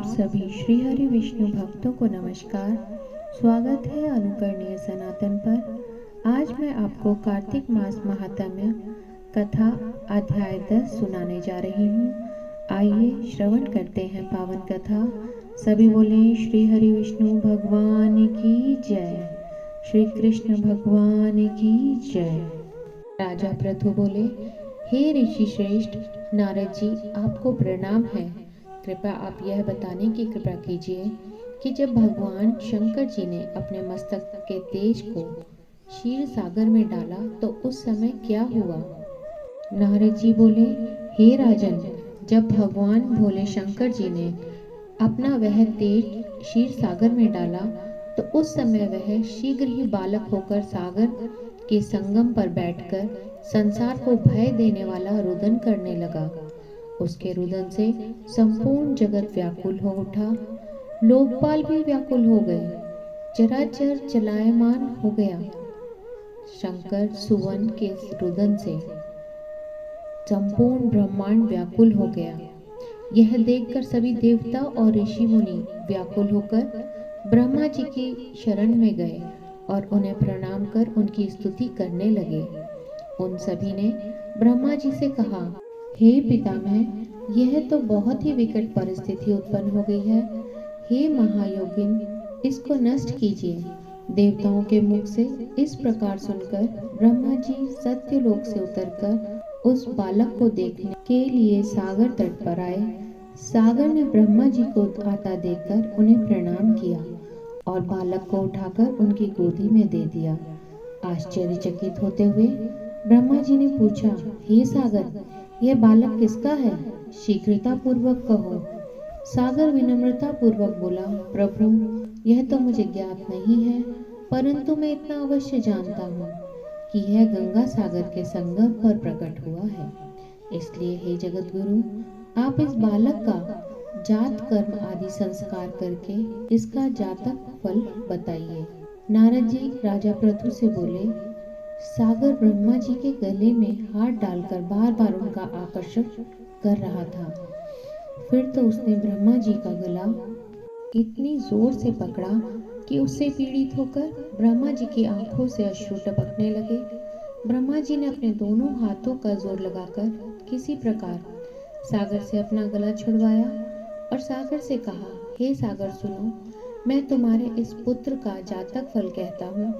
सभी श्री हरि विष्णु भक्तों को नमस्कार। स्वागत है अनुकरणीय सनातन पर। आज मैं आपको कार्तिक मास महात्म्य कथा अध्याय 10 सुनाने जा रही हूँ। आइए श्रवण करते हैं पावन कथा। सभी बोले श्री हरि विष्णु भगवान की जय, श्री कृष्ण भगवान की जय। राजा पृथु बोले, हे ऋषि श्रेष्ठ नारद जी, आपको प्रणाम है। कृपया आप यह बताने की कृपा कीजिए कि जब भगवान शंकर जी ने अपने मस्तक के तेज को क्षीर सागर में डाला तो उस समय क्या हुआ? नारद जी बोले, हे राजन, जब भगवान भोले शंकर जी ने अपना वह तेज क्षीर सागर में डाला तो उस समय वह शीघ्र ही बालक होकर सागर के संगम पर बैठकर संसार को भय देने वाला रुदन करने लगा। उसके रुदन से संपूर्ण जगत व्याकुल हो उठा, लोकपाल भी व्याकुल हो गए, चराचर चलायमान हो गया। शंकर सुवन के रुदन से संपूर्ण ब्रह्मांड व्याकुल हो गया। यह देखकर सभी देवता और ऋषि मुनि व्याकुल होकर ब्रह्मा जी की शरण में गए और उन्हें प्रणाम कर उनकी स्तुति करने लगे। उन सभी ने ब्रह्मा जी से कहा, हे पितामह, यह तो बहुत ही विकट परिस्थिति उत्पन्न हो गई है। हे महायोगिन, इसको नष्ट कीजिए। देवताओं के मुख से इस प्रकार सुनकर ब्रह्मा जी सत्यलोक से उतरकर उस बालक को देखने के लिए सागर तट पर आए। सागर ने ब्रह्मा जी को आता देखकर उन्हें प्रणाम किया और बालक को उठाकर उनकी गोदी में दे दिया। आश्चर्यचकित होते हुए ब्रह्मा जी ने पूछा, हे सागर, यह बालक किसका है? शीघ्रता पूर्वक कहो। सागर विनम्रता पूर्वक बोला, प्रभु, यह तो मुझे ज्ञात नहीं है, परंतु मैं इतना अवश्य जानता हूँ कि यह गंगा सागर के संगम पर प्रकट हुआ है। इसलिए हे जगत गुरु, आप इस बालक का जात कर्म आदि संस्कार करके इसका जातक फल बताइए। नारद जी राजा पृथु से बोले, सागर ब्रह्मा जी के गले में हाथ डालकर बार बार उनका आकर्षण कर रहा था। फिर तो उसने ब्रह्मा जी का गला इतनी जोर से पकड़ा कि उससे पीड़ित होकर ब्रह्मा जी की आंखों से अश्रु टपकने लगे। ब्रह्मा जी ने अपने दोनों हाथों का जोर लगाकर किसी प्रकार सागर से अपना गला छुड़वाया और सागर से कहा, हे सागर सुनो, मैं तुम्हारे इस पुत्र का जातक फल कहता हूँ।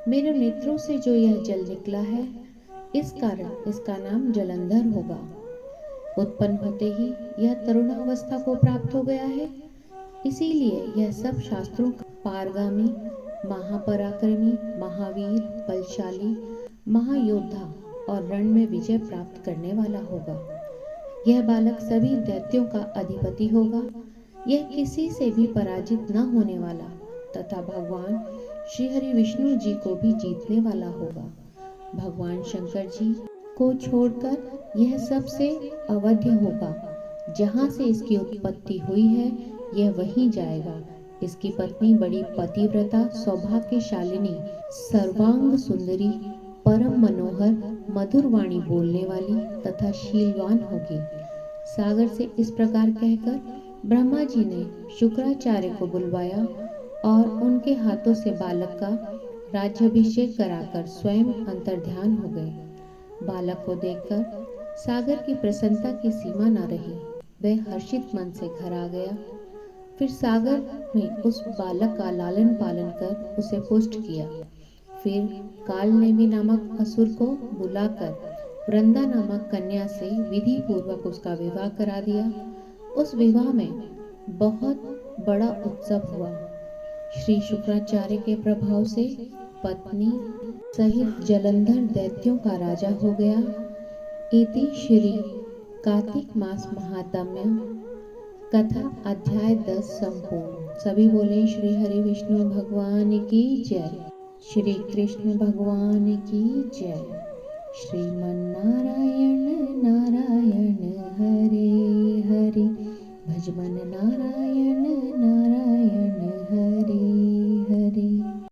मेरे नेत्रों से जो यह जल निकला है, इस कारण इसका नाम जलंधर होगा। उत्पन्न होते ही यह तरुणावस्था को प्राप्त हो गया है, इसीलिए यह सब शास्त्रों का पारगामी, महापराक्रमी, महावीर, बलशाली, महायोद्धा और रण में विजय प्राप्त करने वाला होगा। यह बालक सभी दैत्यों का अधिपति होगा। यह किसी से भी पराजित न होने वाला तथा भगवान श्री हरि विष्णु जी को भी जीतने वाला होगा। भगवान शंकर जी को छोड़कर यह सबसे अवध्य होगा। जहाँ से इसकी उत्पत्ति हुई है, यह वहीं जाएगा। इसकी पत्नी बड़ी पतिव्रता, सौभाग्यशालिनी, सर्वांग सुंदरी, परम मनोहर, मधुर वाणी बोलने वाली तथा शीलवान होगी। सागर से इस प्रकार कहकर ब्रह्मा जी ने शुक्राचार्य को बुलवाया और उनके हाथों से बालक का राज्याभिषेक कराकर स्वयं अंतर्ध्यान हो गए। बालक को देखकर सागर की प्रसन्नता की सीमा न रही। वह हर्षित मन से घर आ गया। फिर सागर ने उस बालक का लालन पालन कर उसे पुष्ट किया। फिर कालनेमि नामक असुर को बुलाकर वृंदा नामक कन्या से विधि पूर्वक उसका विवाह करा दिया। उस विवाह में बहुत बड़ा उत्सव हुआ। श्री शुक्राचार्य के प्रभाव से पत्नी सहित जलंधर दैत्यों का राजा हो गया। इति श्री कार्तिक मास महात्म्य कथा अध्याय 10 संपूर्ण। सभी बोले श्री हरि विष्णु भगवान की जय, श्री कृष्ण भगवान की जय। श्रीमन्नारायण नारायण हरे हरे, भजमन नारायण